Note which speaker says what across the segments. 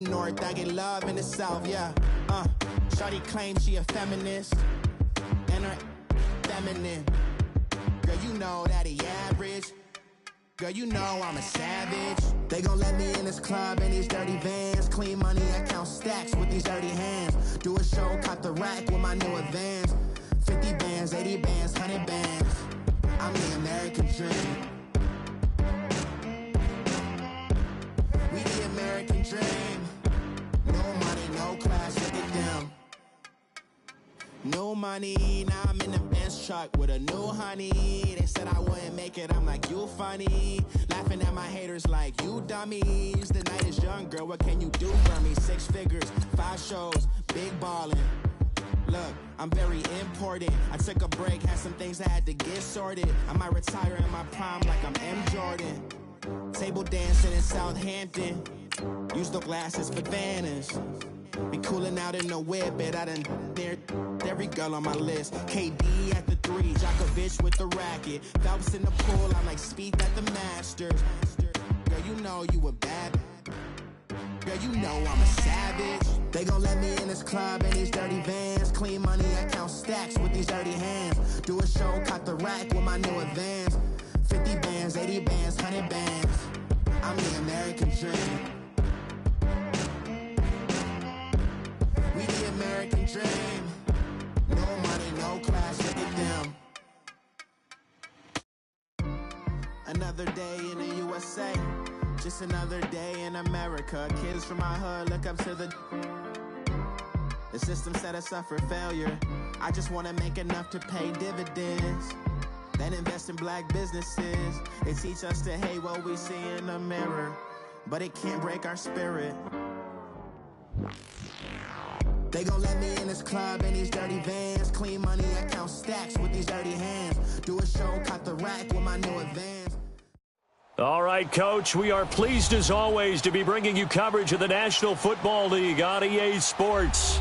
Speaker 1: North, I get love in the South, yeah. Shawty claims she a feminist, and her feminine. Girl, you know that he average. Girl, you know I'm a savage. They gon' let me in this club in these dirty vans. Clean money, I count stacks with these dirty hands. Do a show, caught the rack with my new advance. 50 bands, 80 bands, 100 bands. I'm the American dream. We the American dream. No money, no class, look at them. No money, now I'm in the Benz truck with a new honey. They said I wouldn't make it, I'm like, you funny. Laughing at my haters like, you dummies. The night is young, girl, what can you do for me? 6 figures, 5 shows, big ballin'. Look, I'm very important. I took a break, had some things I had to get sorted. I might retire in my prime like I'm M. Jordan. Table dancing in Southampton. Use the glasses for Vannas. Be cooling out in the whip, but I done dared every girl on my list. KD at the 3, Djokovic with the racket. Phelps in the pool, I'm like Speed at the Masters. Girl, you know you a bad. Girl, you know I'm a savage. They gon' let me in this club in these dirty vans. Clean money, I count stacks with these dirty hands. Do a show, caught the rack with my new advance. 50 bands, 80 bands, 100 bands. I'm the American dream. We the American dream. No money, no class, look at them. Another day in the USA. Just another day in America. Kids from my hood look up to the system set us up for failure. I just wanna make enough to pay dividends. Then invest in black businesses. They teach us to hate what we see in the mirror, but it can't break our spirit. They gon' let me in this club in these dirty vans. Clean money, I count stacks with these dirty hands. Do a show, caught the rack with my new advance.
Speaker 2: All right, Coach, we are pleased as always to be bringing you coverage of the National Football League on EA Sports.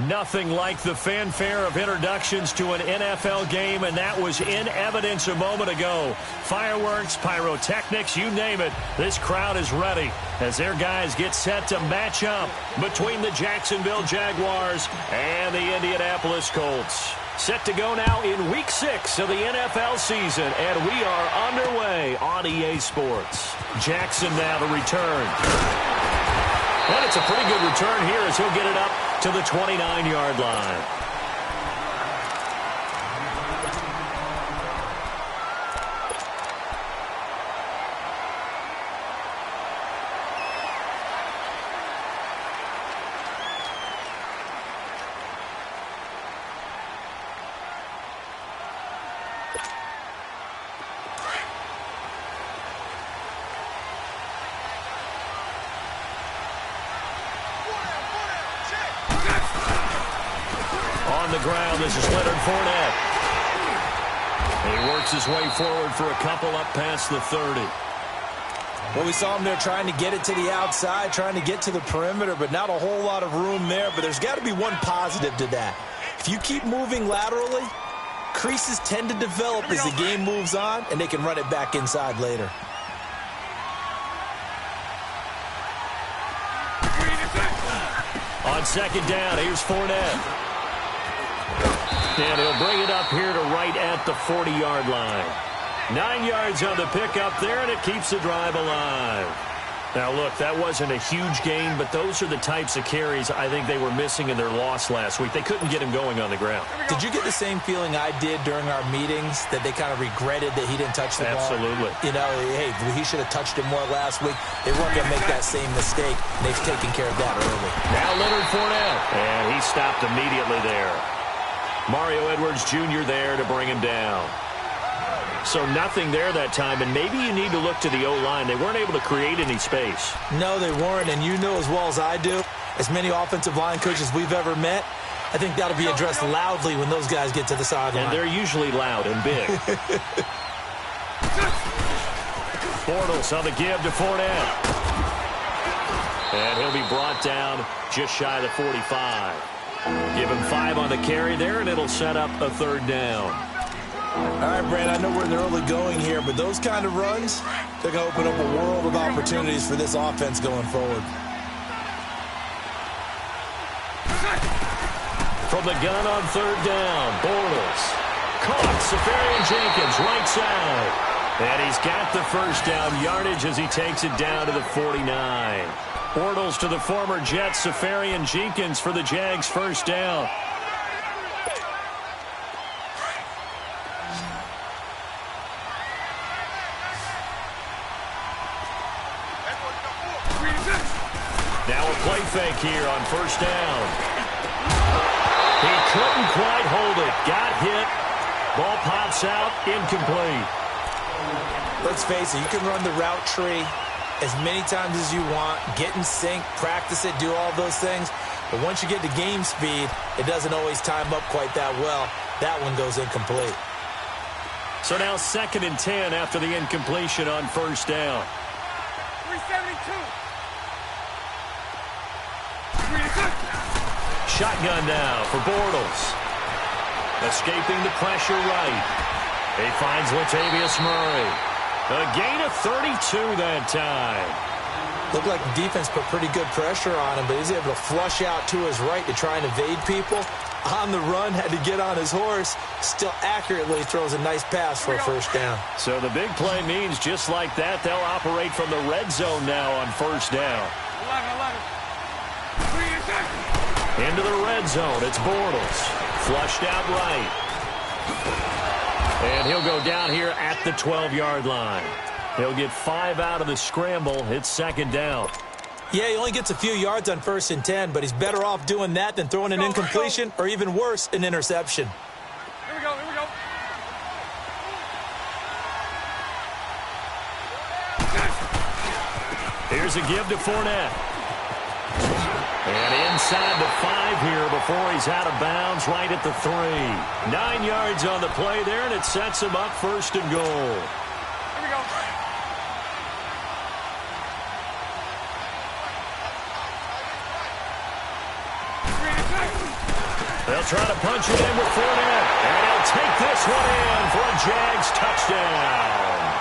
Speaker 2: Nothing like the fanfare of introductions to an NFL game, and that was in evidence a moment ago. Fireworks, pyrotechnics, you name it. This crowd is ready as their guys get set to match up between the Jacksonville Jaguars and the Indianapolis Colts. Set to go now in Week 6 of the NFL season, and we are underway on EA Sports. Jackson now to return. And it's a pretty good return here as he'll get it up to the 29-yard line. On the ground, this is Leonard Fournette. He works his way forward for a couple up past the 30.
Speaker 3: Well, we saw him there trying to get it to the outside, trying to get to the perimeter, but not a whole lot of room there. But there's got to be one positive to that. If you keep moving laterally, creases tend to develop as the game moves on, and they can run it back inside later.
Speaker 2: On second down, here's Fournette. And he'll bring it up here to right at the 40-yard line. 9 yards on the pickup there, and it keeps the drive alive. Now, look, that wasn't a huge gain, but those are the types of carries I think they were missing in their loss last week. They couldn't get him going on the ground.
Speaker 3: Did you get the same feeling I did during our meetings, that they kind of regretted that he didn't touch the ball?
Speaker 2: Absolutely.
Speaker 3: You know, hey, he should have touched it more last week. They weren't going to make that same mistake. They've taken care of that early.
Speaker 2: Now Leonard Fournette, and he stopped immediately there. Mario Edwards Jr. there to bring him down. So nothing there that time, and maybe you need to look to the O-line. They weren't able to create any space.
Speaker 3: No, they weren't, and you know as well as I do, as many offensive line coaches we've ever met, I think that'll be addressed loudly when those guys get to the sideline.
Speaker 2: And they're usually loud and big. Bortles on the give to Fournette. And he'll be brought down just shy of the 45. Give him 5 on the carry there, and it'll set up a third down.
Speaker 3: All right, Brad, I know we're in the early going here, but those kind of runs, they're going to open up a world of opportunities for this offense going forward.
Speaker 2: From the gun on third down, Bortles. Caught, Safarian-Jenkins, right side. And he's got the first down yardage as he takes it down to the 49. Bortles to the former Jet, Safarian-Jenkins for the Jags' first down. Now a play fake here on first down. He couldn't quite hold it. Got hit. Ball pops out. Incomplete.
Speaker 3: Let's face it, you can run the route tree as many times as you want, get in sync, practice it, do all those things. But once you get to game speed, it doesn't always time up quite that well. That one goes incomplete.
Speaker 2: So now 2nd and 10 after the incompletion on first down.
Speaker 4: 372.
Speaker 2: Shotgun now for Bortles. Escaping the pressure right. He finds Latavius Murray. A gain of 32 that time.
Speaker 3: Looked like the defense put pretty good pressure on him, but he's able to flush out to his right to try and evade people. On the run, had to get on his horse. Still accurately throws a nice pass for a first down.
Speaker 2: So the big play means just like that, they'll operate from the red zone now on first down.
Speaker 4: 11.
Speaker 2: Into the red zone, it's Bortles. Flushed out right. And he'll go down here at the 12-yard line. He'll get 5 out of the scramble. It's 2nd down.
Speaker 3: Yeah, he only gets a few yards on 1st and 10, but he's better off doing that than throwing an incompletion or even worse, an interception.
Speaker 4: Here we go, here we go.
Speaker 2: Here's a give to Fournette. And inside the 5 here before he's out of bounds, right at the 3. 9 yards on the play there, and it sets him up 1st and goal.
Speaker 4: Here we go.
Speaker 2: They'll try to punch it in with Fournette. And he'll take this one in for a Jags touchdown.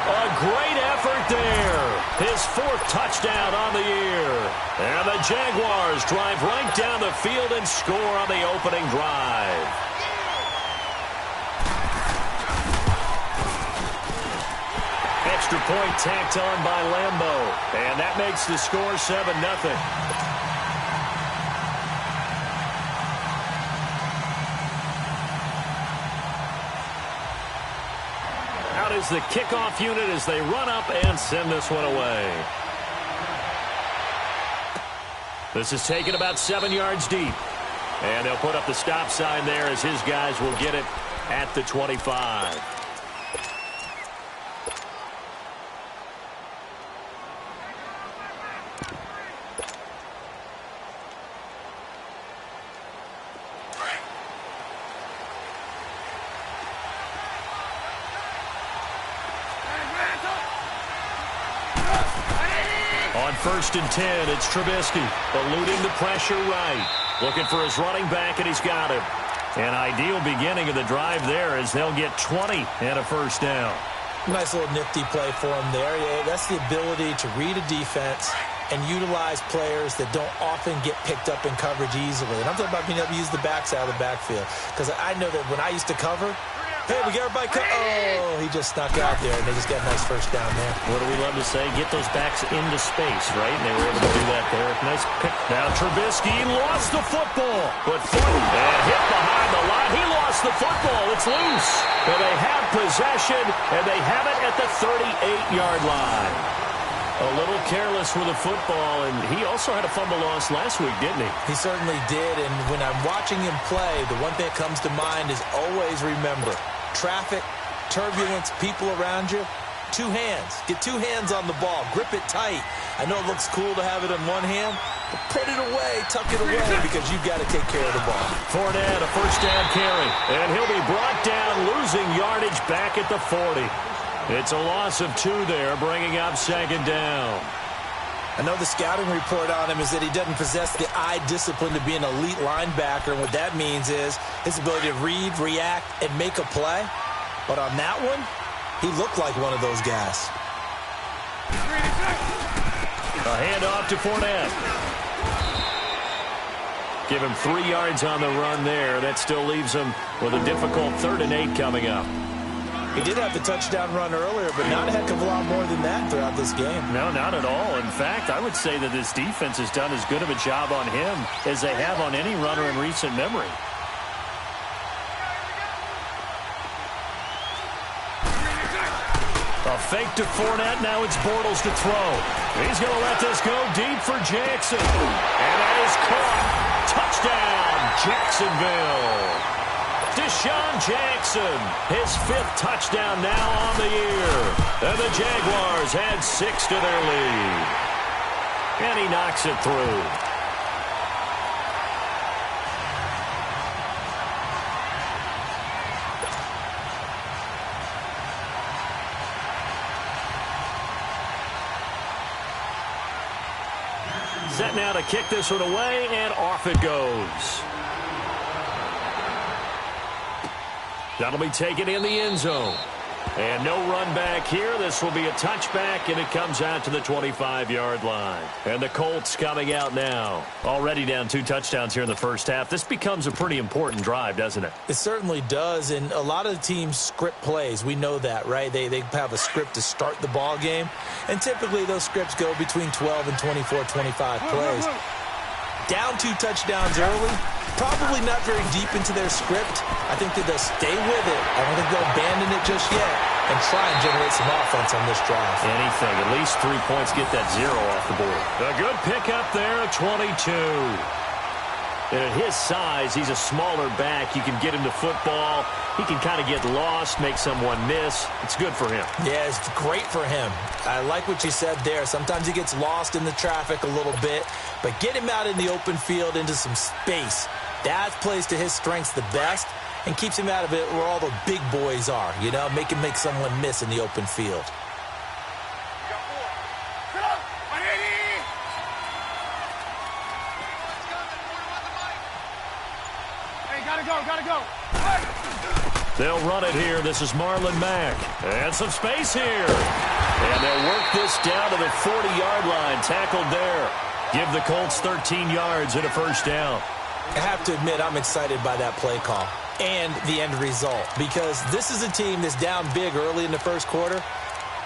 Speaker 2: A great effort there. His 4th touchdown on the year. And the Jaguars drive right down the field and score on the opening drive. Extra point tacked on by Lambo. And that makes the score 7-0. Out is the kickoff unit as they run up and send this one away. This is taken about 7 yards deep. And they'll put up the stop sign there as his guys will get it at the 25. On 1st and 10, it's Trubisky, eluding the pressure right. Looking for his running back, and he's got him. An ideal beginning of the drive there as they'll get 20 and a first down.
Speaker 3: Nice little nifty play for him there. Yeah, that's the ability to read a defense and utilize players that don't often get picked up in coverage easily. And I'm talking about being able to use the backside of the backfield. Because I know that when I used to cover, hey, we got everybody oh, he just snuck out there, and they just got a nice first down there.
Speaker 2: What do we love to say? Get those backs into space, right? And they were able to do that there. Nice pick. Now Trubisky lost the football, but and hit behind the line. He lost the football. It's loose. And they have possession, and they have it at the 38-yard line. A little careless with the football, and he also had a fumble loss last week, didn't he?
Speaker 3: He certainly did, and when I'm watching him play, the one thing that comes to mind is always remember, traffic, turbulence, people around you, 2 hands. Get 2 hands on the ball. Grip it tight. I know it looks cool to have it in one hand, but put it away, tuck it away, because you've got to take care of the ball.
Speaker 2: Fournette, a first down carry, and he'll be brought down, losing yardage back at the 40. It's a loss of 2 there, bringing up 2nd down.
Speaker 3: I know the scouting report on him is that he doesn't possess the eye discipline to be an elite linebacker, and what that means is his ability to read, react, and make a play. But on that one, he looked like one of those guys.
Speaker 2: A handoff to Fournette. Give him 3 yards on the run there. That still leaves him with a difficult 3rd and 8 coming up.
Speaker 3: He did have the touchdown run earlier, but not a heck of a lot more than that throughout this game.
Speaker 2: No, not at all. In fact, I would say that this defense has done as good of a job on him as they have on any runner in recent memory. A fake to Fournette. Now it's Bortles to throw. He's going to let this go deep for Jackson. And that is caught. Touchdown, Jacksonville. Deshaun Jackson, his 5th touchdown now on the year. And the Jaguars add 6 to their lead. And he knocks it through. Set now to kick this one away, and off it goes. That'll be taken in the end zone. And no run back here. This will be a touchback, and it comes out to the 25-yard line. And the Colts coming out now. Already down 2 touchdowns here in the first half. This becomes a pretty important drive, doesn't it?
Speaker 3: It certainly does, and a lot of the teams script plays. We know that, right? They have a script to start the ball game, and typically those scripts go between 12 and 24, 25 plays. Down 2 touchdowns early, probably not very deep into their script. I think that they'll stay with it. I don't think they'll abandon it just yet and try and generate some offense on this drive.
Speaker 2: Anything. At least 3 points. Get that 0 off the board. A good pickup there at 22. And at his size, he's a smaller back. You can get him to football. He can kind of get lost, make someone miss. It's good for him.
Speaker 3: Yeah, it's great for him. I like what you said there. Sometimes he gets lost in the traffic a little bit, but get him out in the open field into some space. That plays to his strengths the best and keeps him out of it where all the big boys are, you know, make someone miss in the open field.
Speaker 4: Gotta go.
Speaker 2: They'll run it here. This is Marlon Mack. And some space here. And they'll work this down to the 40-yard line. Tackled there. Give the Colts 13 yards and a first down.
Speaker 3: I have to admit, I'm excited by that play call and the end result, because this is a team that's down big early in the first quarter,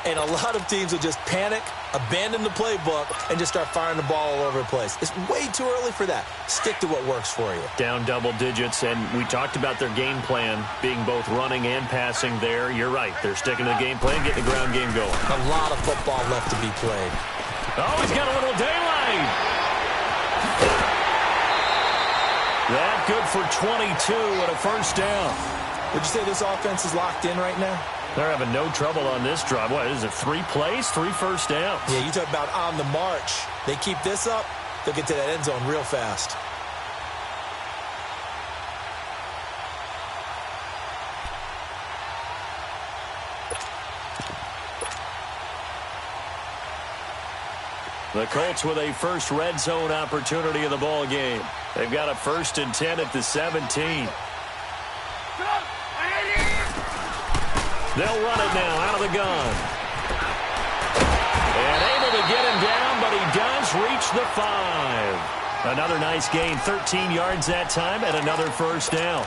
Speaker 3: and a lot of teams will just panic, abandon the playbook, and just start firing the ball all over the place. It's way too early for that. Stick to what works for you.
Speaker 2: Down double digits, and we talked about their game plan being both running and passing there. You're right. They're sticking to the game plan, getting the ground game going.
Speaker 3: A lot of football left to be played.
Speaker 2: Oh, he's got a little daylight. That good for 22 and a first down.
Speaker 3: Would you say this offense is locked in right now?
Speaker 2: They're having no trouble on this drive. What is it, 3 plays, 3 first downs?
Speaker 3: Yeah, you talk about on the march. They keep this up, they'll get to that end zone real fast.
Speaker 2: The Colts with a first red zone opportunity of the ball game. They've got a 1st and 10 at the 17. They'll run it now out of the gun. And able to get him down, but he does reach the 5. Another nice gain, 13 yards that time, and another first down.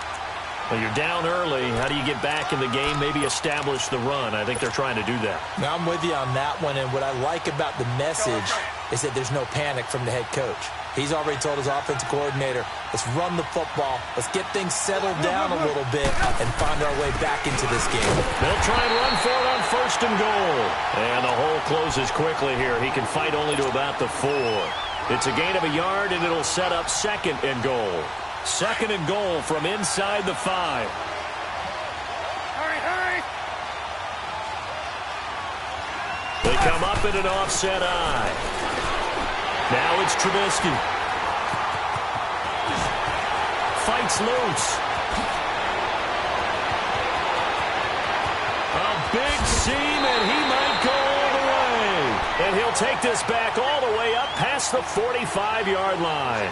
Speaker 2: Well, you're down early. How do you get back in the game, maybe establish the run? I think they're trying to do that.
Speaker 3: Now, I'm with you on that one, and what I like about the message is that there's no panic from the head coach. He's already told his offensive coordinator, let's run the football, let's get things settled down a little bit and find our way back into this game.
Speaker 2: They'll try and run for it on 1st and goal. And the hole closes quickly here. He can fight only to about the 4. It's a gain of a yard, and it'll set up 2nd and goal. 2nd and goal from inside the 5.
Speaker 4: Hurry!
Speaker 2: They come up in an offset eye. Now it's Trubisky. Fights loose. A big seam, and he might go all the way. And he'll take this back all the way up past the 45-yard line.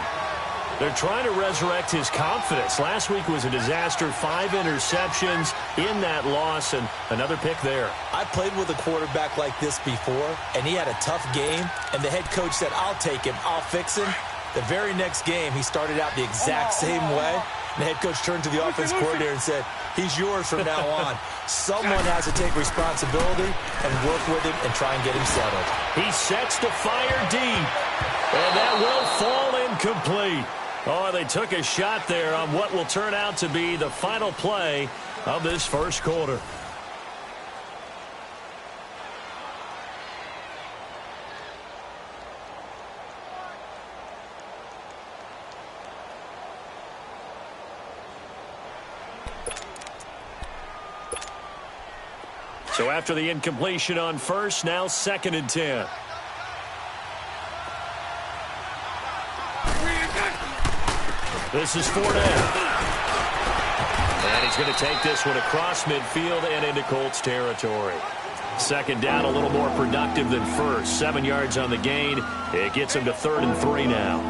Speaker 2: They're trying to resurrect his confidence. Last week was a disaster. 5 interceptions in that loss, and another pick there.
Speaker 3: I played with a quarterback like this before, and he had a tough game, and the head coach said, I'll take him, I'll fix him. The very next game, he started out the exact same way. And the head coach turned to the offense coordinator and said, he's yours from now on. Someone has to take responsibility and work with him and try and get him settled.
Speaker 2: He sets to fire deep. And that will fall incomplete. Oh, they took a shot there on what will turn out to be the final play of this first quarter. So after the incompletion on first, now 2nd and 10. This is Fournette. And he's going to take this one across midfield and into Colts territory. 2nd down, a little more productive than first. 7 yards on the gain. It gets him to 3rd and 3 now.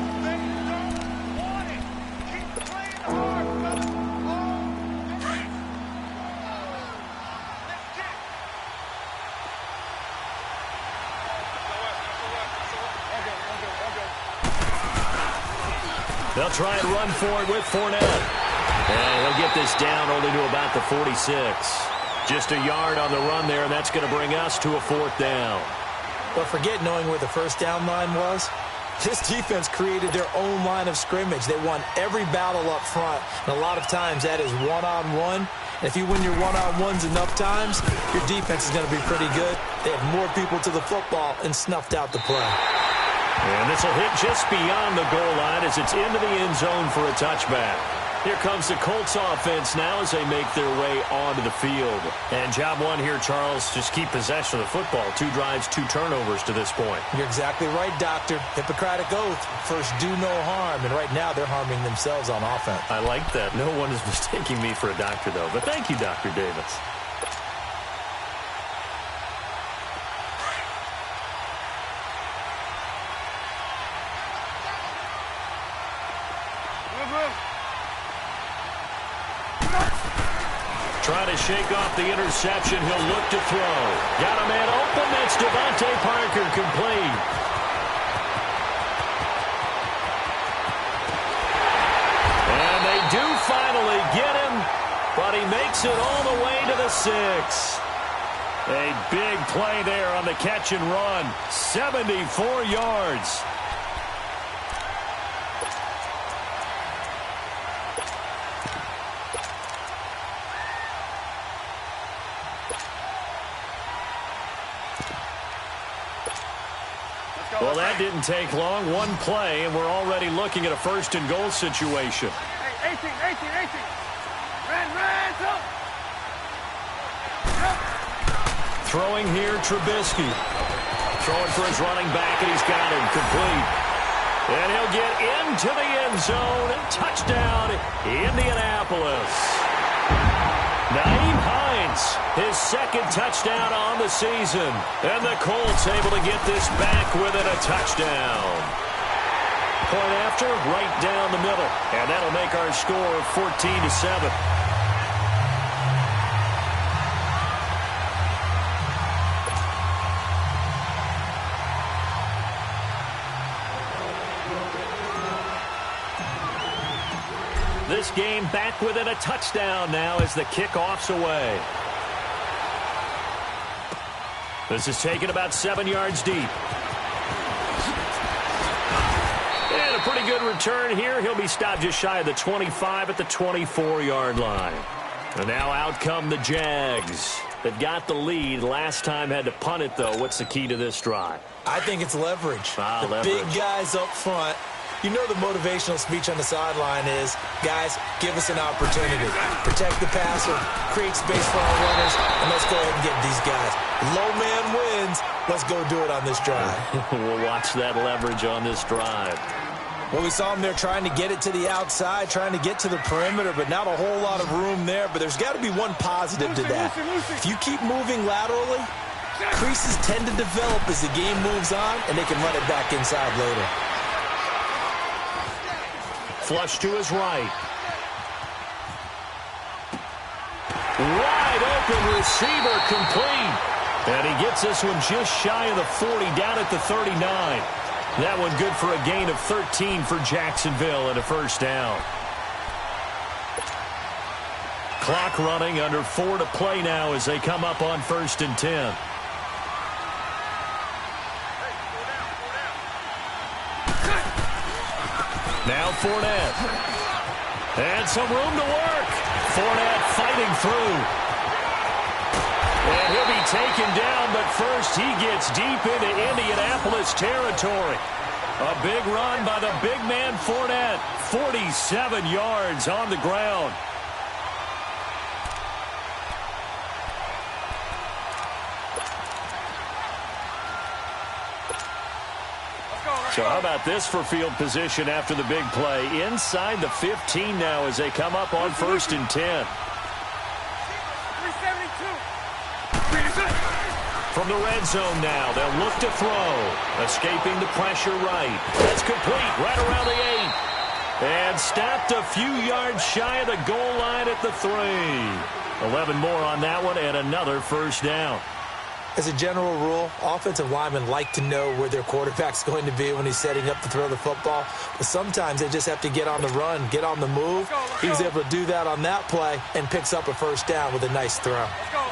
Speaker 2: They'll try and run for it with Fournette. And he'll get this down only to about the 46. Just a yard on the run there, and that's going to bring us to a 4th down.
Speaker 3: But forget knowing where the first down line was. This defense created their own line of scrimmage. They won every battle up front, and a lot of times that is one-on-one. And if you win your one-on-ones enough times, your defense is going to be pretty good. They have more people to the football and snuffed out the play.
Speaker 2: And this will hit just beyond the goal line as it's into the end zone for a touchback. Here comes the Colts offense now as they make their way onto the field. And job one here, Charles, just keep possession of the football. 2 drives, 2 turnovers to this point.
Speaker 3: You're exactly right, Doctor. Hippocratic oath. First, do no harm. And right now, they're harming themselves on offense.
Speaker 2: I like that. No one is mistaking me for a doctor, though. But thank you, Dr. Davis. Trying to shake off the interception. He'll look to throw. Got a man open. That's Devontae Parker, complete. And they do finally get him, but he makes it all the way to the 6. A big play there on the catch and run. 74 yards. Well, that didn't take long. 1 play, and we're already looking at a 1st and goal situation.
Speaker 4: Hey, 18. Ran, go.
Speaker 2: Throwing here, Trubisky. Throwing for his running back, and he's got him complete. And he'll get into the end zone. Touchdown, Indianapolis. Naeem Hines, his 2nd touchdown on the season. And the Colts able to get this back within a touchdown. Point after, right down the middle. And that'll make our score 14-7. This game back within a touchdown now as the kickoff's away. This is taken about 7 yards deep. And a pretty good return here. He'll be stopped just shy of the 25 at the 24-yard line. And now out come the Jags. They've got the lead. Last time had to punt it, though. What's the key to this drive?
Speaker 3: I think it's leverage. The big guys up front. You know the motivational speech on the sideline is, guys, give us an opportunity. Protect the passer, create space for our runners, and let's go ahead and get these guys. Low man wins. Let's go do it on this drive.
Speaker 2: We'll watch that leverage on this drive.
Speaker 3: Well, we saw them there trying to get it to the outside, trying to get to the perimeter, but not a whole lot of room there. But there's got to be one positive to that. If you keep moving laterally, creases tend to develop as the game moves on, and they can run it back inside later.
Speaker 2: Flush to his right. Wide open receiver, complete. And he gets this one just shy of the 40, down at the 39. That one good for a gain of 13 for Jacksonville and a first down. Clock running, under 4 to play now as they come up on 1st and 10. Now Fournette. And some room to work. Fournette fighting through. And he'll be taken down, but first he gets deep into Indianapolis territory. A big run by the big man Fournette. 47 yards on the ground. So how about this for field position after the big play? Inside the 15 now as they come up on 1st and 10.
Speaker 4: 372.
Speaker 2: From the red zone now, they'll look to throw. Escaping the pressure right. That's complete right around the 8. And stopped a few yards shy of the goal line at the 3. 11 more on that one and another first down.
Speaker 3: As a general rule, offensive linemen like to know where their quarterback's going to be when he's setting up to throw the football. But sometimes they just have to get on the run, get on the move. He was able to do that on that play and picks up a first down with a nice throw.
Speaker 4: Let's go.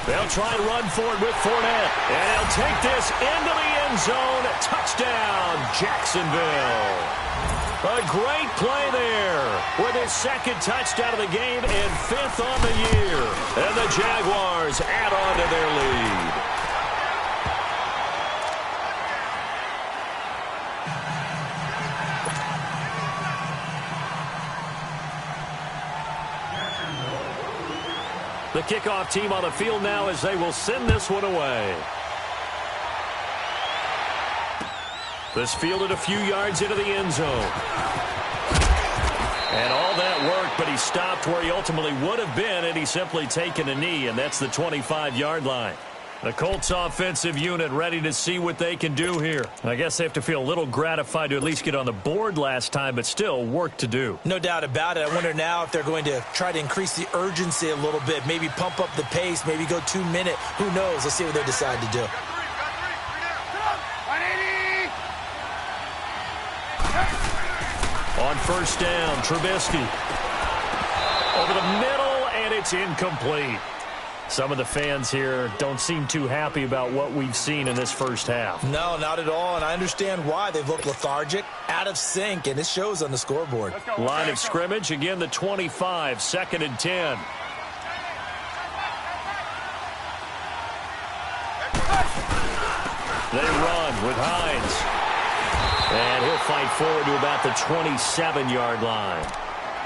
Speaker 2: They'll try and run for it with Fournette. And he'll take this into the end zone. Touchdown, Jacksonville. A great play there with his second touchdown of the game and 5th on the year. And the Jaguars add on to their lead. The kickoff team on the field now as they will send this one away. This fielded a few yards into the end zone. And all that worked, but he stopped where he ultimately would have been had he simply taken a knee, and that's the 25-yard line. The Colts offensive unit ready to see what they can do here. I guess they have to feel a little gratified to at least get on the board last time, but still work to do.
Speaker 3: No doubt about it. I wonder now if they're going to try to increase the urgency a little bit, maybe pump up the pace, maybe go 2 minute. Who knows? Let's see what they decide to do.
Speaker 2: On first down, Trubisky. Over the middle, and it's incomplete. Some of the fans here don't seem too happy about what we've seen in this first half.
Speaker 3: No, not at all, and I understand why. They've looked lethargic, out of sync, and it shows on the scoreboard.
Speaker 2: Line of scrimmage, again the 25, 2nd and 10. They run with Hines. And he'll fight forward to about the 27-yard line.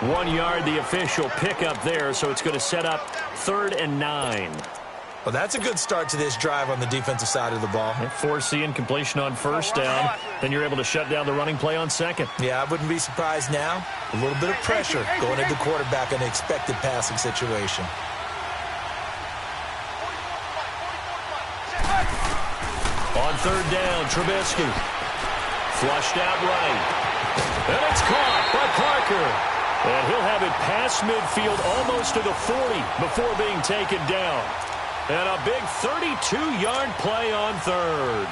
Speaker 2: 1 yard, the official pickup there, so it's going to set up 3rd and 9.
Speaker 3: Well, that's a good start to this drive on the defensive side of the ball.
Speaker 2: Force the incompletion on first down. Then you're able to shut down the running play on 2nd.
Speaker 3: Yeah, I wouldn't be surprised now. A little bit of pressure going at the quarterback in an expected passing situation.
Speaker 2: On 3rd down, Trubisky. Flushed out right. And it's caught by Parker. And he'll have it past midfield almost to the 40 before being taken down. And a big 32-yard play on 3rd.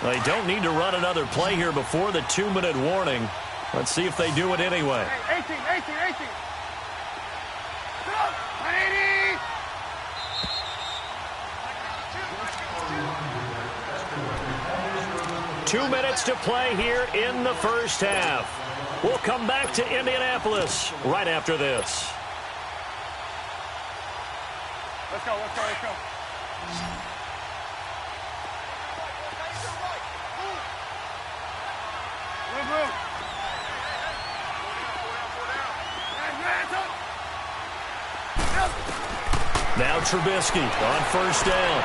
Speaker 2: They don't need to run another play here before the 2-minute warning. Let's see if they do it anyway.
Speaker 4: 18.
Speaker 2: 2 minutes to play here in the first half. We'll come back to Indianapolis right after this.
Speaker 4: Let's go. Move.
Speaker 2: Now Trubisky on first down.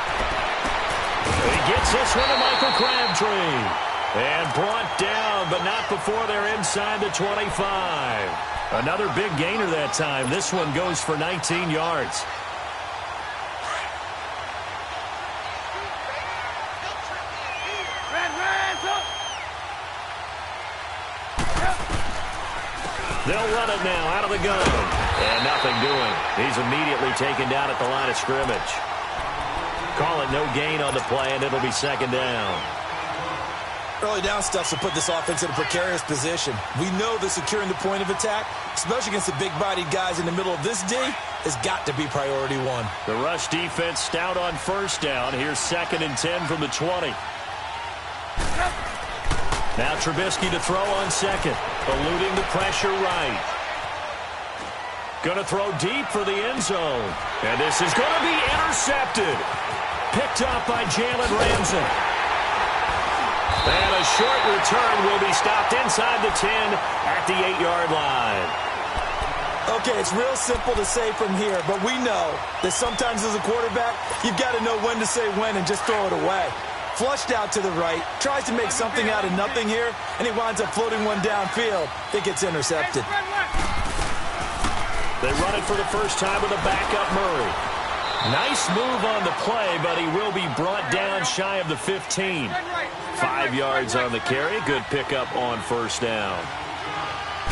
Speaker 2: He gets this one to Michael Crabtree. And brought down, but not before they're inside the 25. Another big gainer that time. This one goes for 19 yards.
Speaker 4: Red.
Speaker 2: They'll run it now out of the gun. And nothing doing. He's immediately taken down at the line of scrimmage. Call it no gain on the play, and it'll be second down.
Speaker 3: Early down stuff to put this offense in a precarious position. We know that securing the point of attack, especially against the big-bodied guys in the middle of this D, has got to be priority one.
Speaker 2: The rush defense stout on first down. Here's 2nd and 10 from the 20. Now Trubisky to throw on second. Eluding the pressure right. Going to throw deep for the end zone. And this is going to be intercepted. Picked up by Jalen Ramsey. And a short return will be stopped inside the 10 at the 8-yard line.
Speaker 3: Okay, it's real simple to say from here, but we know that sometimes as a quarterback, you've got to know when to say when and just throw it away. Flushed out to the right, tries to make something out of nothing here, and he winds up floating one downfield. It gets intercepted.
Speaker 2: They run it for the first time with a backup Murray. Nice move on the play, but he will be brought down shy of the 15. 5 yards on the carry. Good pickup on first down.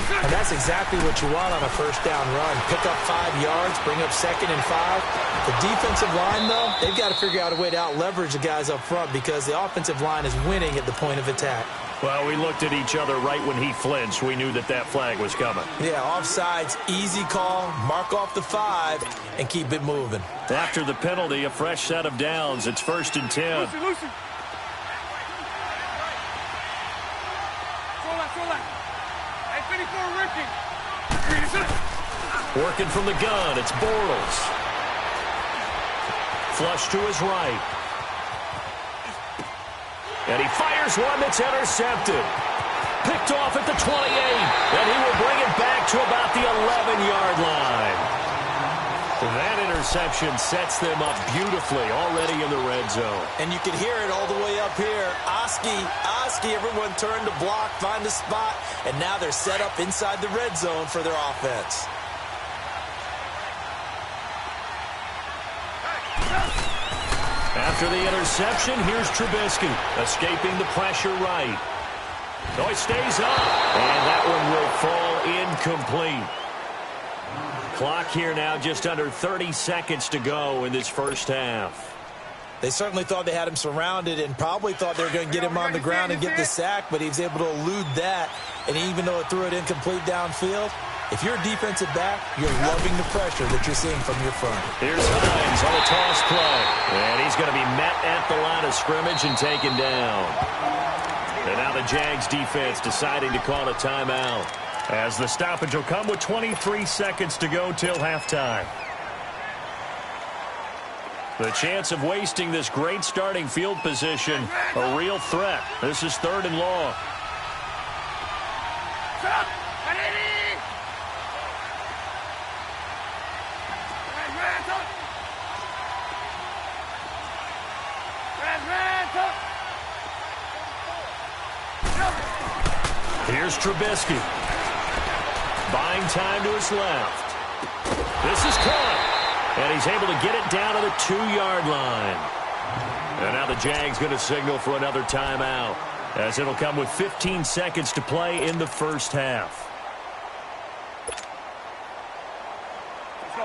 Speaker 3: And that's exactly what you want on a first down run. Pick up 5 yards, bring up 2nd and 5. The defensive line, though, they've got to figure out a way to out-leverage the guys up front because the offensive line is winning at the point of attack.
Speaker 2: Well, we looked at each other right when he flinched. We knew that that flag was coming.
Speaker 3: Yeah, offsides, easy call, mark off the 5, and keep it moving.
Speaker 2: After the penalty, a fresh set of downs. It's 1st and 10.
Speaker 4: Loosen. Hey, 54 working.
Speaker 2: Working from the gun, it's Bortles. Flush to his right. And he fires one that's intercepted. Picked off at the 28. And he will bring it back to about the 11-yard line. That interception sets them up beautifully already in the red zone.
Speaker 3: And you can hear it all the way up here. Oski, everyone turned to block, find a spot, and now they're set up inside the red zone for their offense.
Speaker 2: After the interception, here's Trubisky, escaping the pressure right. So he stays up, and that one will fall incomplete. Clock here now just under 30 seconds to go in this first half.
Speaker 3: They certainly thought they had him surrounded and probably thought they were going to get him on the ground and get the sack, but he was able to elude that. And even though it threw it incomplete downfield, if you're a defensive back, you're loving the pressure that you're seeing from your front.
Speaker 2: Here's Hines on a toss play. And he's going to be met at the line of scrimmage and taken down. And now the Jags defense deciding to call a timeout, as the stoppage will come with 23 seconds to go till halftime. The chance of wasting this great starting field position, a real threat. This is 3rd and long. Here's Trubisky. Buying time to his left. This is caught. And he's able to get it down to the 2-yard line. And now the Jags going to signal for another timeout, as it'll come with 15 seconds to play in the first half.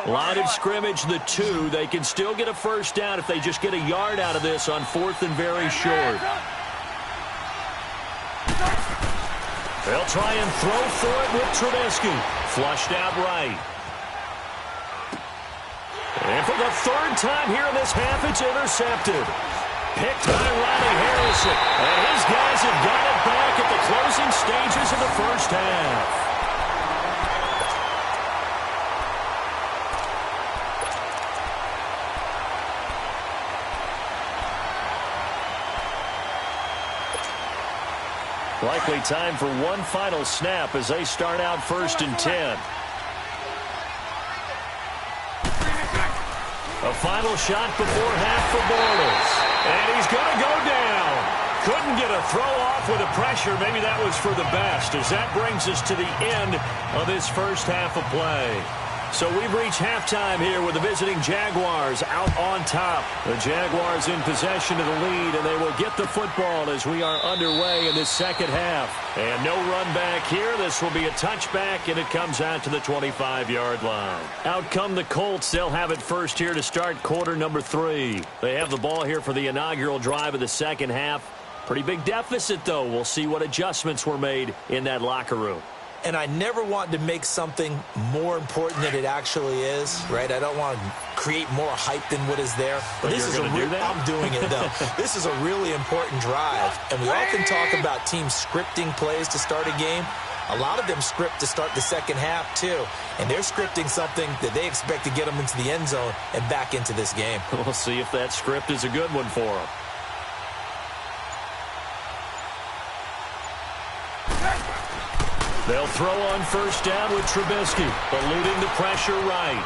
Speaker 2: Line of scrimmage, the 2. They can still get a first down if they just get a yard out of this on 4th and very short. They'll try and throw for it with Trubisky. Flushed out right. And for the 3rd time here in this half, it's intercepted. Picked by Ronnie Harrison. And his guys have got it back at the closing stages of the first half. Likely time for one final snap as they start out 1st and 10. A final shot before half for Bortles. And he's going to go down. Couldn't get a throw off with the pressure. Maybe that was for the best, as that brings us to the end of this first half of play. So we've reached halftime here with the visiting Jaguars out on top. The Jaguars in possession of the lead, and they will get the football as we are underway in this second half. And no run back here. This will be a touchback, and it comes out to the 25-yard line. Out come the Colts. They'll have it first here to start quarter number 3. They have the ball here for the inaugural drive of the second half. Pretty big deficit, though. We'll see what adjustments were made in that locker room.
Speaker 3: And I never want to make something more important than it actually is, right? I don't want to create more hype than what is there.
Speaker 2: But this is
Speaker 3: I'm doing it, though. This is a really important drive. And we often talk about teams scripting plays to start a game. A lot of them script to start the second half, too. And they're scripting something that they expect to get them into the end zone and back into this game.
Speaker 2: We'll see if that script is a good one for them. They'll throw on first down with Trubisky, eluding the pressure right.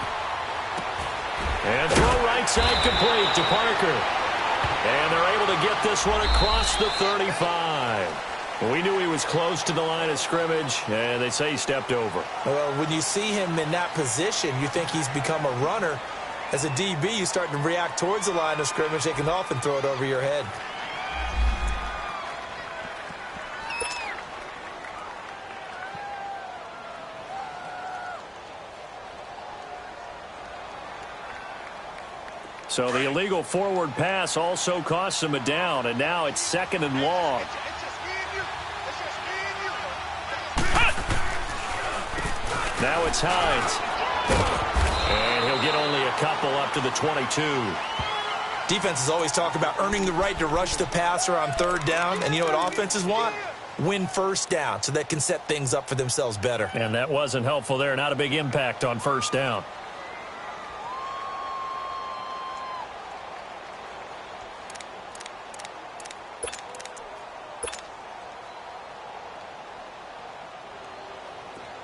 Speaker 2: And throw right side complete to Parker. And they're able to get this one across the 35. We knew he was close to the line of scrimmage, and they say he stepped over.
Speaker 3: Well, when you see him in that position, you think he's become a runner. As a DB, you start to react towards the line of scrimmage. They can often throw it over your head.
Speaker 2: So the illegal forward pass also costs him a down, and now it's second and long. Now it's Hines. And he'll get only a couple up to the 22.
Speaker 3: Defenses always talk about earning the right to rush the passer on third down. And you know what offenses want? Win first down so they can set things up for themselves better.
Speaker 2: And that wasn't helpful there. Not a big impact on first down.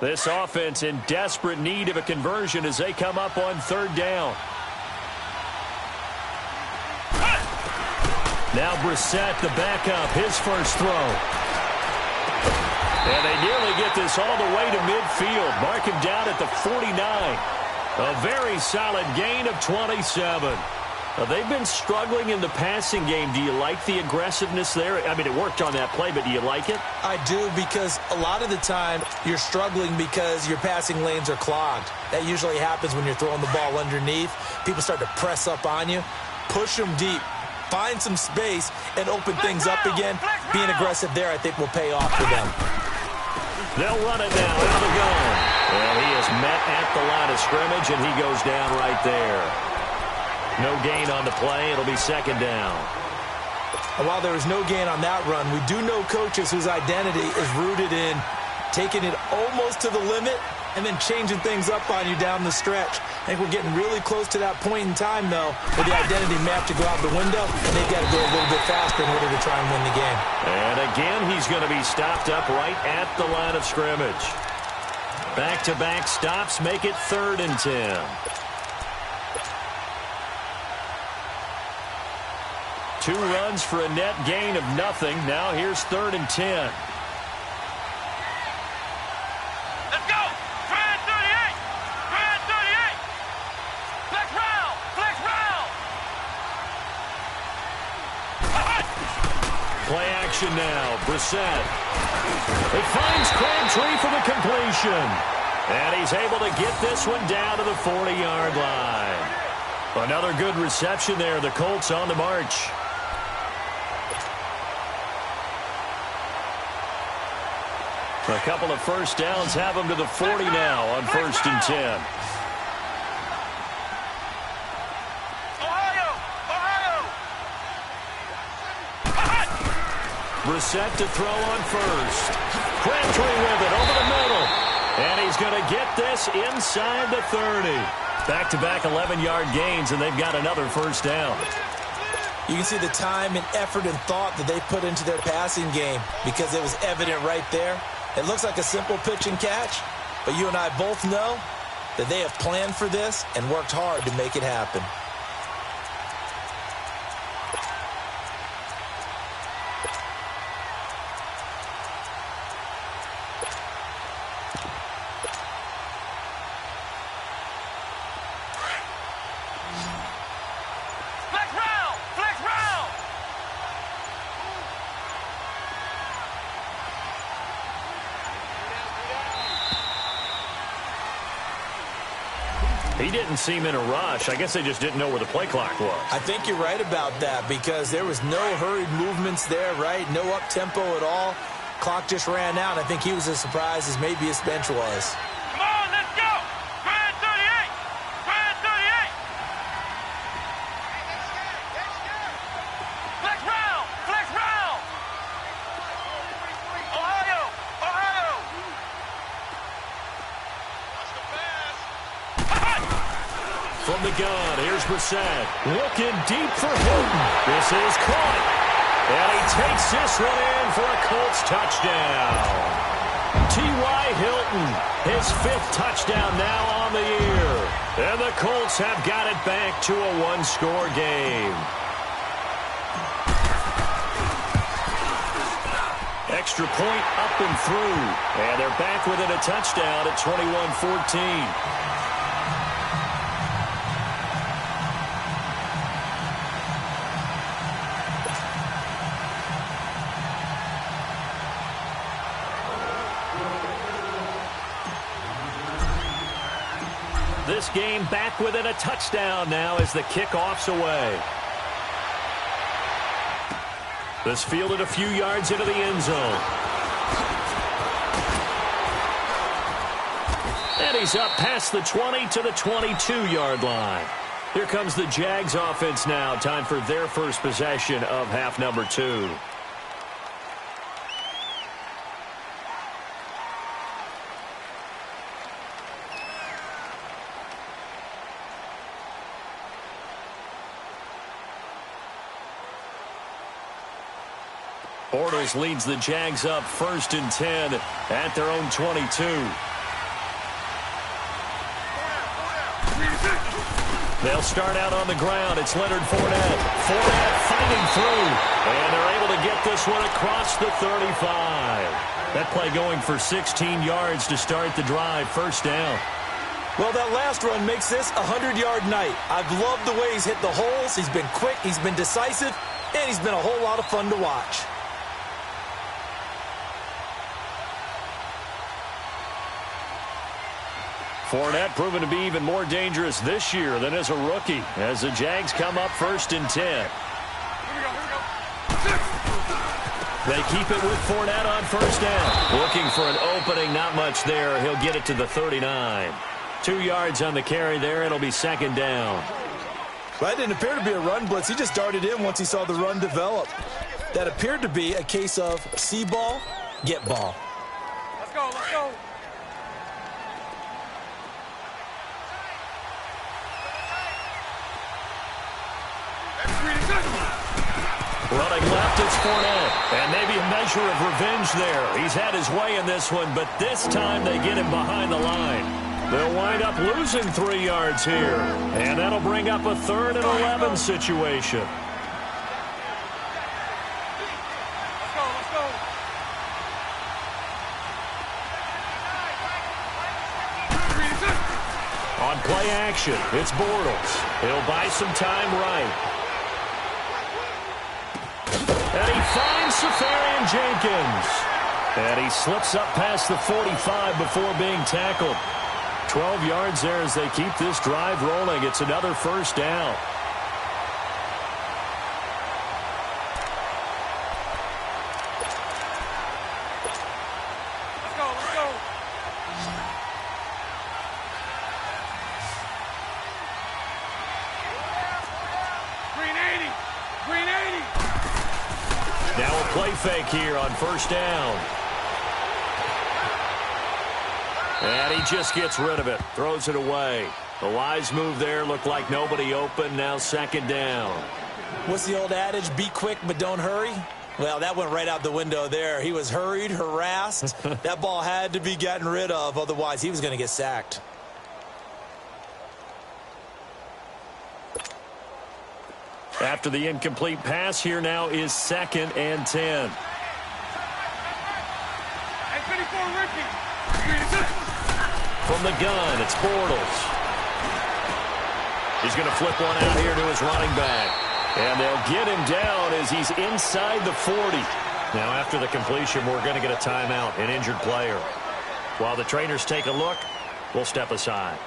Speaker 2: This offense in desperate need of a conversion as they come up on third down. Now Brissett, the backup, his first throw. And they nearly get this all the way to midfield. Mark him down at the 49. A very solid gain of 27. They've been struggling in the passing game. Do you like the aggressiveness there? I mean, it worked on that play, but do you like it?
Speaker 3: I do, because a lot of the time you're struggling because your passing lanes are clogged. That usually happens when you're throwing the ball underneath. People start to press up on you. Push them deep. Find some space and open things up again. Being aggressive there, I think, will pay off for them.
Speaker 2: They'll run it now out of the gun. And he is met at the line of scrimmage, and he goes down right there. No gain on the play. It'll be second down.
Speaker 3: And while there was no gain on that run, we do know coaches whose identity is rooted in taking it almost to the limit and then changing things up on you down the stretch. I think we're getting really close to that point in time, though, where the identity may have to go out the window, and they've got to go a little bit faster in order to try and win the game.
Speaker 2: And again, he's going to be stopped up right at the line of scrimmage. Back-to-back stops make it 3rd and 10. Two runs for a net gain of nothing. Now here's 3rd and 10.
Speaker 4: Let's go! Try 38! Try 38! Flex round! Flex round!
Speaker 2: Play action now. Brissett. It finds Crabtree for the completion. And he's able to get this one down to the 40-yard line. Another good reception there. The Colts on the march. A couple of first downs have them to the 40 now on 1st and 10.
Speaker 4: Ohio!
Speaker 2: Brissett to throw on first. Crabtree with it over the middle. And he's going to get this inside the 30. Back-to-back 11-yard gains, and they've got another first down.
Speaker 3: You can see the time and effort and thought that they put into their passing game because it was evident right there. It looks like a simple pitch and catch, but you and I both know that they have planned for this and worked hard to make it happen.
Speaker 2: He didn't seem in a rush. I guess they just didn't know where the play clock was.
Speaker 3: I think you're right about that because there was no hurried movements there, right? No up-tempo at all. Clock just ran out. I think he was as surprised as maybe his bench was.
Speaker 4: Come on, let's go! Grand 38! Grand 38! Flex round! Flex round! Ohio! Ohio!
Speaker 2: From the gun, here's Brissett. Looking deep for Hilton. This is caught. And he takes this one in for a Colts touchdown. T.Y. Hilton, his 5th touchdown now on the year. And the Colts have got it back to a one-score game. Extra point up and through. And they're back within a touchdown at 21-14. This game back within a touchdown now as the kickoff's away. This fielded a few yards into the end zone. And he's up past the 20 to the 22-yard line. Here comes the Jags offense now. Time for their first possession of half number 2. Bortles leads the Jags up 1st and 10 at their own 22. They'll start out on the ground. It's Leonard Fournette. Fournette fighting through. And they're able to get this one across the 35. That play going for 16 yards to start the drive. 1st down.
Speaker 3: Well, that last run makes this a 100-yard night. I've loved the way he's hit the holes. He's been quick. He's been decisive. And he's been a whole lot of fun to watch.
Speaker 2: Fournette proven to be even more dangerous this year than as a rookie as the Jags come up 1st and 10.
Speaker 4: Here we go.
Speaker 2: They keep it with Fournette on 1st down. Looking for an opening, not much there. He'll get it to the 39. 2 yards on the carry there. It'll be 2nd down.
Speaker 3: Well, that didn't appear to be a run blitz. He just darted in once he saw the run develop. That appeared to be a case of see ball, get ball.
Speaker 4: Let's go, let's go.
Speaker 2: Running left, it's Fournette. And maybe a measure of revenge there. He's had his way in this one, but this time they get him behind the line. They'll wind up losing 3 yards here. And that'll bring up a 3rd and 11 situation.
Speaker 4: Let's go, let's go.
Speaker 2: On play action, it's Bortles. He'll buy some time right. And he finds Safarian Jenkins. And he slips up past the 45 before being tackled. 12 yards there as they keep this drive rolling. It's another 1st down.
Speaker 4: Let's go, let's go. Green 80. Green 80.
Speaker 2: Now a play fake here on 1st down. And he just gets rid of it. Throws it away. The wise move there. Looked like nobody open. Now 2nd down.
Speaker 3: What's the old adage? Be quick, but don't hurry. Well, that went right out the window there. He was hurried, harassed. That ball had to be gotten rid of. Otherwise, he was going to get sacked.
Speaker 2: After the incomplete pass, here now is 2nd and 10.
Speaker 4: Hey, 54 Ricky.
Speaker 2: From the gun, it's Bortles. He's going to flip one out here to his running back. And they'll get him down as he's inside the 40. Now, after the completion, we're going to get a timeout, an injured player. While the trainers take a look, we'll step aside.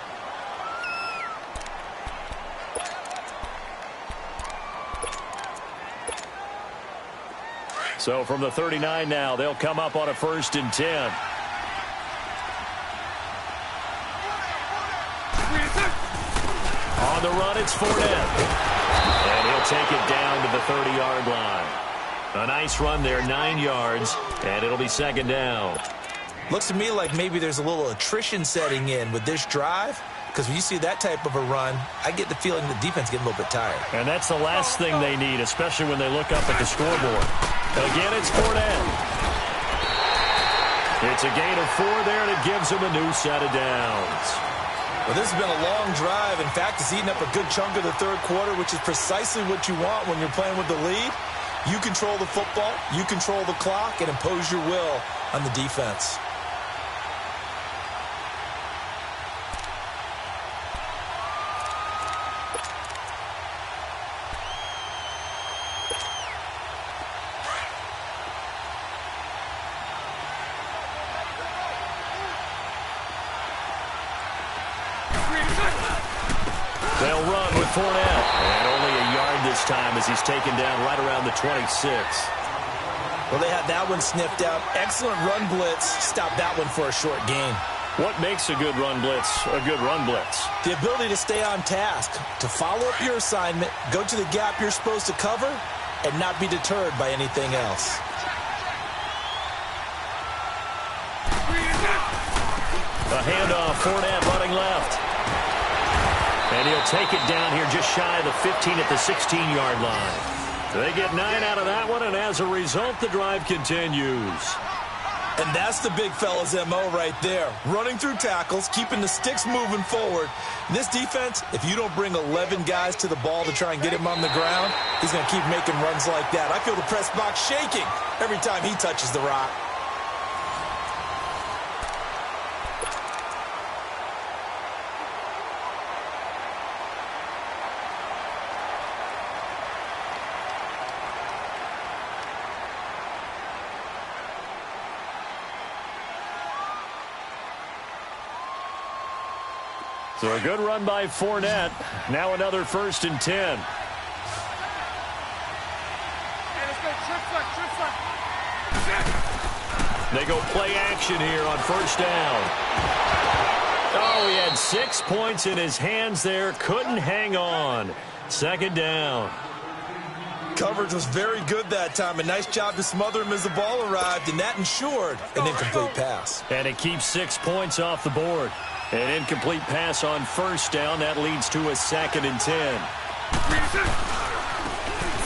Speaker 2: So from the 39 now, they'll come up on a 1st and 10. On the run, it's Fournette. And he'll take it down to the 30-yard line. A nice run there, 9 yards, and it'll be 2nd down.
Speaker 3: Looks to me like maybe there's a little attrition setting in with this drive, because when you see that type of a run, I get the feeling the defense getting a little bit tired.
Speaker 2: And that's the last thing they need, especially when they look up at the scoreboard. Again, it's Fournette. It's a gain of 4 there, and it gives them a new set of downs.
Speaker 3: Well, this has been a long drive. In fact, it's eaten up a good chunk of the 3rd quarter, which is precisely what you want when you're playing with the lead. You control the football, you control the clock, and impose your will on the defense.
Speaker 2: They'll run with Fournette. And only a yard this time as he's taken down right around the 26.
Speaker 3: Well, they had that one sniffed out. Excellent run blitz. Stop that one for a short gain.
Speaker 2: What makes a good run blitz a good run blitz?
Speaker 3: The ability to stay on task, to follow up your assignment, go to the gap you're supposed to cover, and not be deterred by anything else.
Speaker 2: A handoff, Fournette running left. And he'll take it down here just shy of the 15 at the 16-yard line. They get 9 out of that one, and as a result, the drive continues.
Speaker 3: And that's the big fella's MO right there. Running through tackles, keeping the sticks moving forward. This defense, if you don't bring 11 guys to the ball to try and get him on the ground, he's going to keep making runs like that. I feel the press box shaking every time he touches the rock.
Speaker 2: So a good run by Fournette. Now another 1st and 10.
Speaker 4: Hey, let's go. Trip front.
Speaker 2: They go play action here on 1st down. Oh, he had 6 points in his hands there. Couldn't hang on. 2nd down.
Speaker 3: Coverage was very good that time. A nice job to smother him as the ball arrived, and that ensured an incomplete pass.
Speaker 2: And it keeps 6 points off the board. An incomplete pass on 1st down. That leads to a 2nd and 10.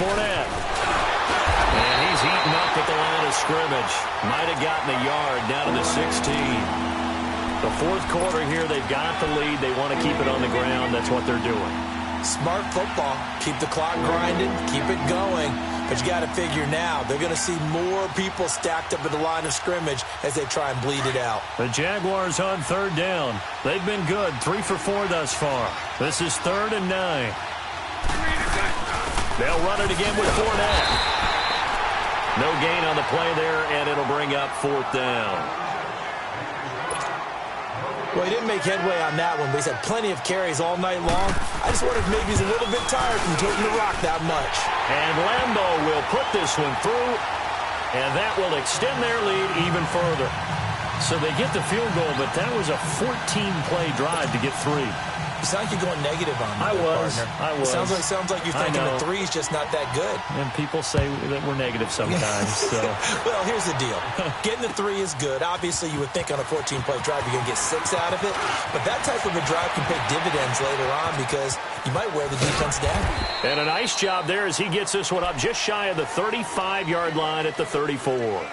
Speaker 2: Fournette. And he's eaten up at the line of scrimmage. Might have gotten a yard down to the 16. The 4th quarter here, they've got the lead. They want to keep it on the ground. That's what they're doing.
Speaker 3: Smart football. Keep the clock grinding. Keep it going. But you got to figure now, they're going to see more people stacked up at the line of scrimmage as they try and bleed it out.
Speaker 2: The Jaguars on 3rd down. They've been good. 3 for 4 thus far. This is 3rd and 9. They'll run it again with Fournette. No gain on the play there, and it'll bring up 4th down.
Speaker 3: Well, he didn't make headway on that one, but he's had plenty of carries all night long. I just wonder if maybe he's a little bit tired from toting the rock that much.
Speaker 2: And Lambo will put this one through, and that will extend their lead even further. So they get the field goal, but that was a 14-play drive to get 3.
Speaker 3: You sound like you're going negative on me, partner.
Speaker 2: I was.
Speaker 3: Sounds like you're thinking the 3's just not that good.
Speaker 2: And people say that we're negative sometimes. So.
Speaker 3: Well, here's the deal. Getting the 3 is good. Obviously, you would think on a 14-play drive you're going to get 6 out of it. But that type of a drive can pay dividends later on because you might wear the defense down.
Speaker 2: And a nice job there as he gets this one up just shy of the 35-yard line at the 34.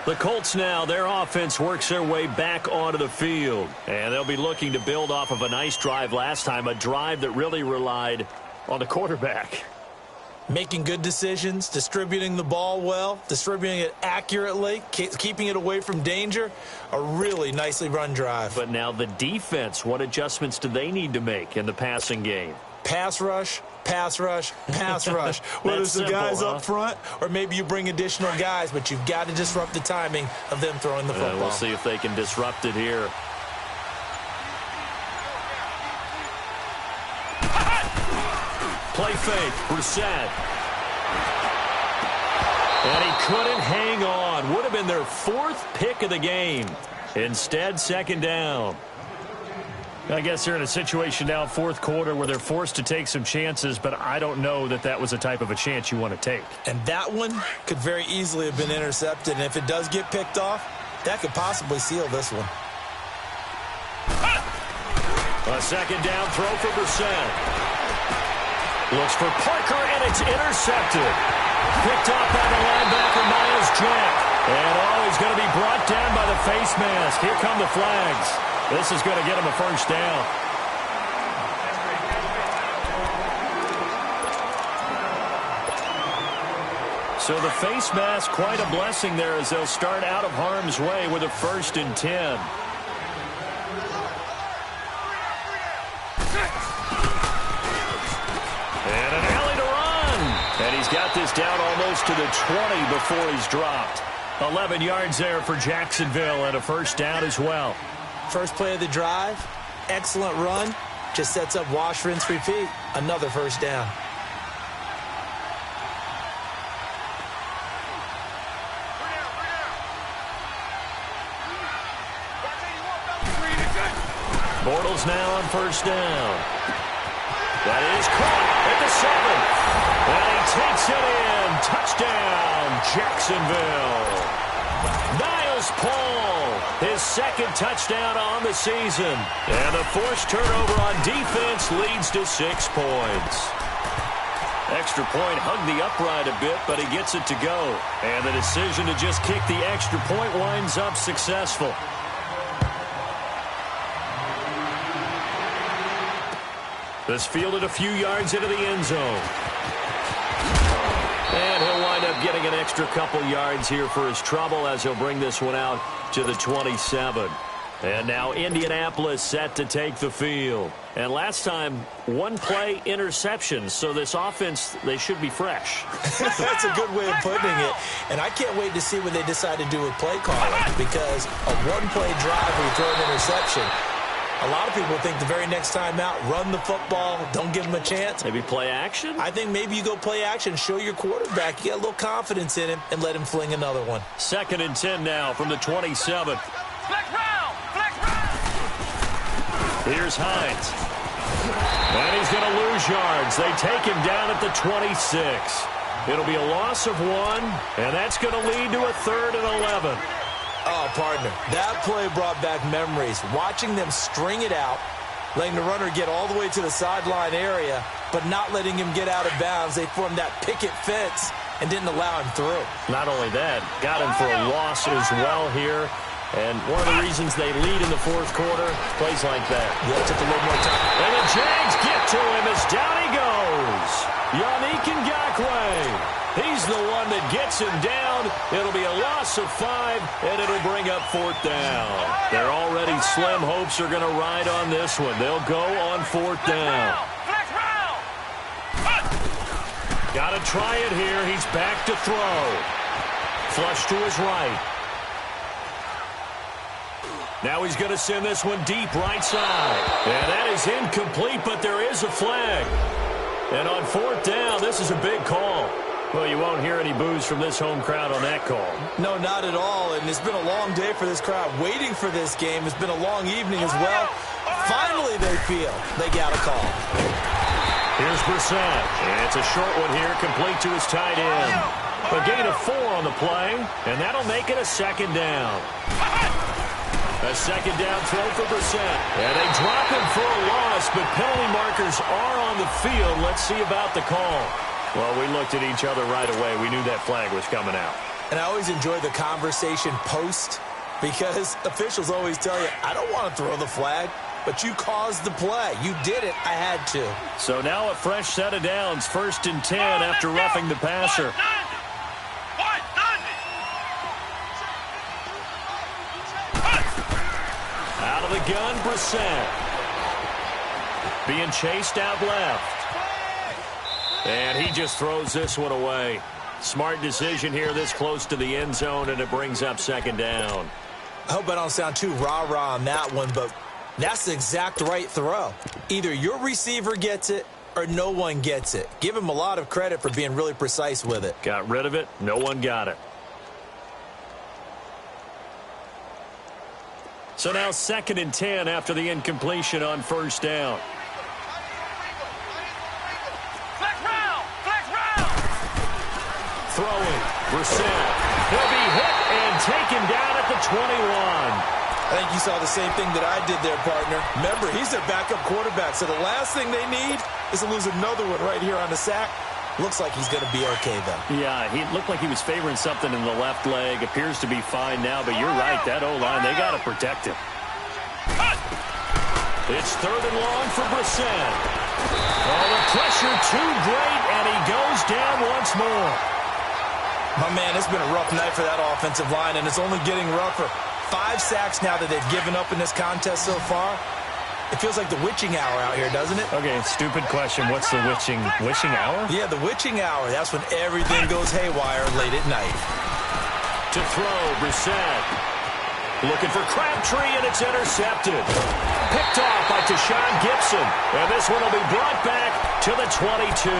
Speaker 2: The Colts now, their offense works their way back onto the field. And they'll be looking to build off of a nice drive last time, a drive that really relied on the quarterback.
Speaker 3: Making good decisions, distributing the ball well, distributing it accurately, keeping it away from danger. A really nicely run drive.
Speaker 2: But now the defense, what adjustments do they need to make in the passing game?
Speaker 3: Pass rush, pass rush, pass rush. Whether it's the guys up front or maybe you bring additional guys, but you've got to disrupt the timing of them throwing the football.
Speaker 2: We'll see if they can disrupt it here. Play fake, Brissett. And he couldn't hang on. Would have been their 4th pick of the game. Instead, second down. I guess they're in a situation now, 4th quarter, where they're forced to take some chances, but I don't know that that was the type of a chance you want to take.
Speaker 3: And that one could very easily have been intercepted. And if it does get picked off, that could possibly seal this one.
Speaker 2: A second down throw for Brissett. Looks for Parker, and it's intercepted. Picked off by the linebacker, Miles Jack. And he's going to be brought down by the face mask. Here come the flags. This is going to get him a first down. So the face mask, quite a blessing there as they'll start out of harm's way with a 1st and 10. And an alley to run. And he's got this down almost to the 20 before he's dropped. 11 yards there for Jacksonville and a first down as well.
Speaker 3: First play of the drive, excellent run, just sets up wash, rinse, repeat. Another first down.
Speaker 2: Bortles now on first down. That is caught at the 7. And he takes it in. Touchdown, Jacksonville. Niles Paul, his 2nd touchdown on the season. And the forced turnover on defense leads to 6 points. Extra point hugged the upright a bit, but he gets it to go. And the decision to just kick the extra point winds up successful. This fielded a few yards into the end zone. And he'll wind up getting an extra couple yards here for his trouble as he'll bring this one out to the 27. And now Indianapolis set to take the field. And last time, 1-play interception. So this offense, they should be fresh.
Speaker 3: That's a good way of putting it. And I can't wait to see what they decide to do with play calling. Because a 1-play drive where you throw an interception, a lot of people think the very next time out, run the football, don't give him a chance.
Speaker 2: Maybe play action?
Speaker 3: I think maybe you go play action, show your quarterback you got a little confidence in him, and let him fling another one.
Speaker 2: 2nd and 10 now from the 27.
Speaker 4: Flex round! Flex round!
Speaker 2: Here's Hines. And he's going to lose yards. They take him down at the 26. It'll be a loss of 1, and that's going to lead to a 3rd and 11.
Speaker 3: Oh, partner, that play brought back memories. Watching them string it out, letting the runner get all the way to the sideline area, but not letting him get out of bounds. They formed that picket fence and didn't allow him through.
Speaker 2: Not only that, got him for a loss as well here. And one of the reasons they lead in the 4th quarter, plays like that.
Speaker 3: Yeah, it took a little more time.
Speaker 2: And the Jags get to him as down he goes. Yannick Ngakoue. He's the one that gets him down. It'll be a loss of 5, and it'll bring up 4th down. They're already slim hopes are going to ride on this one. They'll go on 4th down. Got to try it here. He's back to throw. Flush to his right. Now he's going to send this one deep right side. And that is incomplete, but there is a flag. And on 4th down, this is a big call. Well, you won't hear any boos from this home crowd on that call.
Speaker 3: No, not at all. And it's been a long day for this crowd waiting for this game. It's been a long evening as well. Finally, they feel they got a call.
Speaker 2: Here's Brissett. It's a short one here, complete to his tight end. A gain of 4 on the play, and that'll make it a 2nd down. A 2nd down throw for Brissett. And they drop him for a loss, but penalty markers are on the field. Let's see about the call. Well, we looked at each other right away. We knew that flag was coming out.
Speaker 3: And I always enjoy the conversation post because officials always tell you, I don't want to throw the flag, but you caused the play. You did it. I had to.
Speaker 2: So now a fresh set of downs, 1st and 10 after roughing the passer. Out of the gun, Brissett. Being chased out left. And he just throws this one away. Smart decision here this close to the end zone, and it brings up 2nd down.
Speaker 3: I hope I don't sound too rah-rah on that one, but that's the exact right throw. Either your receiver gets it or no one gets it. Give him a lot of credit for being really precise with it.
Speaker 2: Got rid of it. No one got it. So now 2nd and 10 after the incompletion on first down.
Speaker 4: Flex round! Flex round!
Speaker 2: Throwing. Brissett. He'll be hit and taken down at the 21.
Speaker 3: I think you saw the same thing that I did there, partner. Remember, he's their backup quarterback, so the last thing they need is to lose another one right here on the sack. Looks like he's going to be okay, though.
Speaker 2: Yeah, he looked like he was favoring something in the left leg. Appears to be fine now, but you're right. That O-line, they got to protect him. It's 3rd and long for Brissett. Oh, the pressure too great, and he goes down once more.
Speaker 3: My man, it's been a rough night for that offensive line, and it's only getting rougher. 5 sacks now that they've given up in this contest so far. It feels like the witching hour out here, doesn't it?
Speaker 2: Okay, stupid question. What's the witching hour?
Speaker 3: Yeah, the witching hour. That's when everything goes haywire late at night.
Speaker 2: To throw, Brissett. Looking for Crabtree, and it's intercepted. Picked off by Tashawn Gibson. And this one will be brought back to the 22.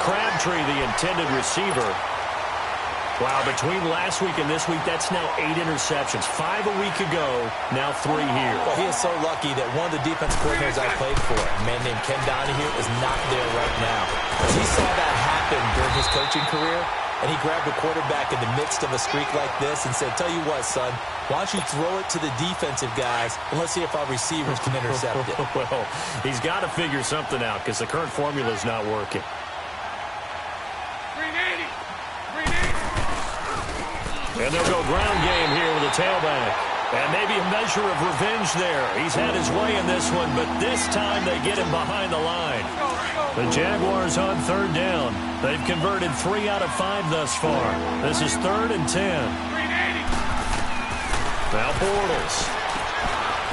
Speaker 2: Crabtree, the intended receiver. Wow, between last week and this week, that's now 8 interceptions. 5 a week ago, now 3 here.
Speaker 3: Well, he is so lucky that one of the defense coordinators I played for, a man named Ken Donahue, is not there right now. He saw that happen during his coaching career, and he grabbed the quarterback in the midst of a streak like this and said, tell you what, son, why don't you throw it to the defensive guys, and let's see if our receivers can intercept it.
Speaker 2: Well, he's got to figure something out because the current formula is not working. And they'll go ground game here with a tailback. And maybe a measure of revenge there. He's had his way in this one, but this time they get him behind the line. The Jaguars on 3rd down. They've converted 3 out of 5 thus far. This is 3rd and 10. Now Bortles.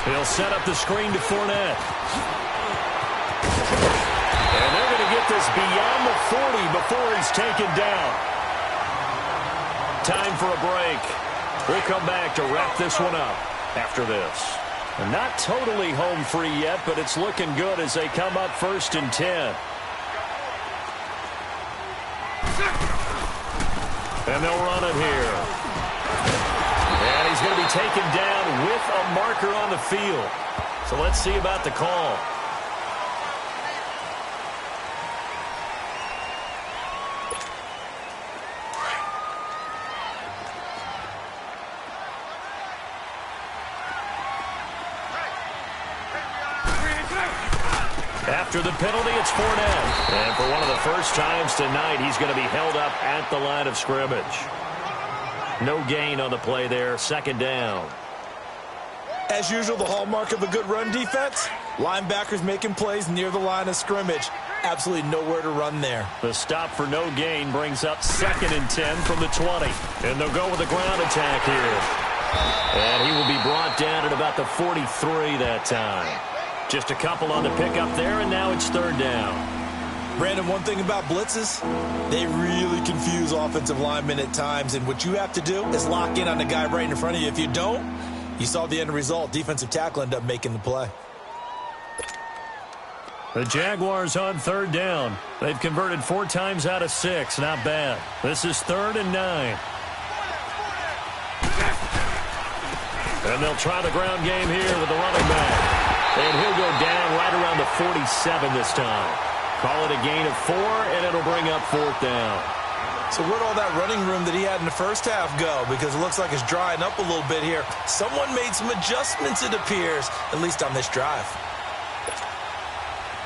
Speaker 2: He'll set up the screen to Fournette. And they're going to get this beyond the 40 before he's taken down. Time for a break. We'll come back to wrap this one up after this. And not totally home free yet, but it's looking good as they come up 1st and 10. And they'll run it here. And he's going to be taken down with a marker on the field. So let's see about the call. After the penalty, it's Fournette. And for one of the first times tonight, he's going to be held up at the line of scrimmage. No gain on the play there. 2nd down.
Speaker 3: As usual, the hallmark of a good run defense, linebackers making plays near the line of scrimmage. Absolutely nowhere to run there.
Speaker 2: The stop for no gain brings up 2nd and 10 from the 20. And they'll go with a ground attack here. And he will be brought down at about the 43 that time. Just a couple on the pickup there, and now it's 3rd down.
Speaker 3: Brandon, one thing about blitzes, they really confuse offensive linemen at times, and what you have to do is lock in on the guy right in front of you. If you don't, you saw the end result. Defensive tackle ended up making the play.
Speaker 2: The Jaguars on 3rd down. They've converted 4 times out of 6. Not bad. This is 3rd and 9. And they'll try the ground game here with the running back. And he'll go down right around the 47 this time. Call it a gain of 4, and it'll bring up 4th down.
Speaker 3: So where'd all that running room that he had in the first half go? Because it looks like it's drying up a little bit here. Someone made some adjustments, it appears, at least on this drive.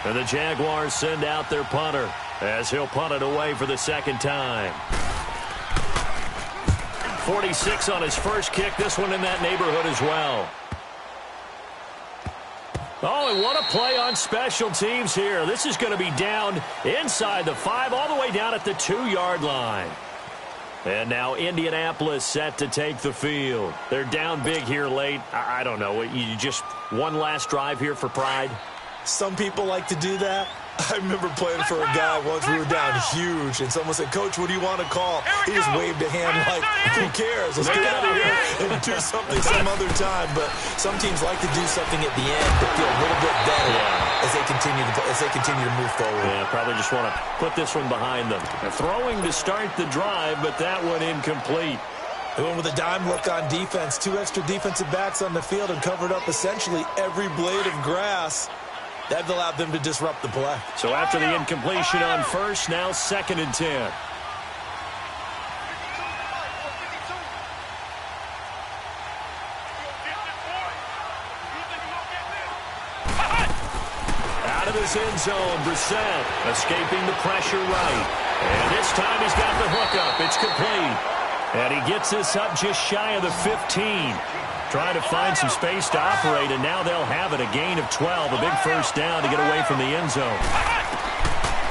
Speaker 2: And the Jaguars send out their punter as he'll punt it away for the 2nd time. 46 on his first kick. This one in that neighborhood as well. Oh, and what a play on special teams here. This is going to be down inside the 5, all the way down at the 2-yard line. And now Indianapolis set to take the field. They're down big here late. I don't know. You just one last drive here for pride?
Speaker 3: Some people like to do that. I remember playing for a guy once. We were down huge, and someone said, "Coach, what do you want to call?" He just waved a hand like, "Who cares? Let's get out of here and do something some other time." But some teams like to do something at the end to feel a little bit better as they continue to move forward.
Speaker 2: Yeah, probably just want to put this one behind them. They're throwing to start the drive, but that one incomplete.
Speaker 3: They went with a dime look on defense. 2 extra defensive backs on the field and covered up essentially every blade of grass. That allowed them to disrupt the play.
Speaker 2: So after the incompletion on first, now 2nd and 10. Out of this end zone, Brissett escaping the pressure right. And this time he's got the hook up. It's complete. And he gets this up just shy of the 15. Trying to find some space to operate, and now they'll have it. A gain of 12, a big first down to get away from the end zone.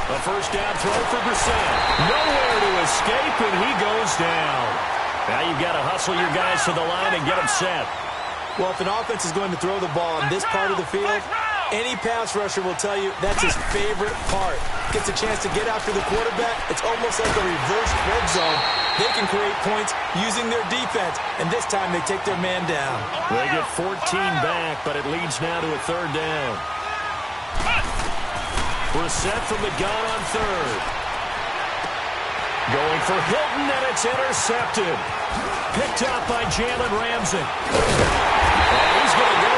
Speaker 2: A first down throw for Brissett. Nowhere to escape, and he goes down. Now you've got to hustle your guys to the line and get them set.
Speaker 3: Well, if an offense is going to throw the ball on this part of the field, any pass rusher will tell you that's his favorite part. Gets a chance to get after the quarterback. It's almost like a reverse red zone. They can create points using their defense, and this time they take their man down.
Speaker 2: They get 14 back, but it leads now to a 3rd down. Brissett from the gun on 3rd. Going for Hilton, and it's intercepted. Picked up by Jalen Ramsey. And he's going to go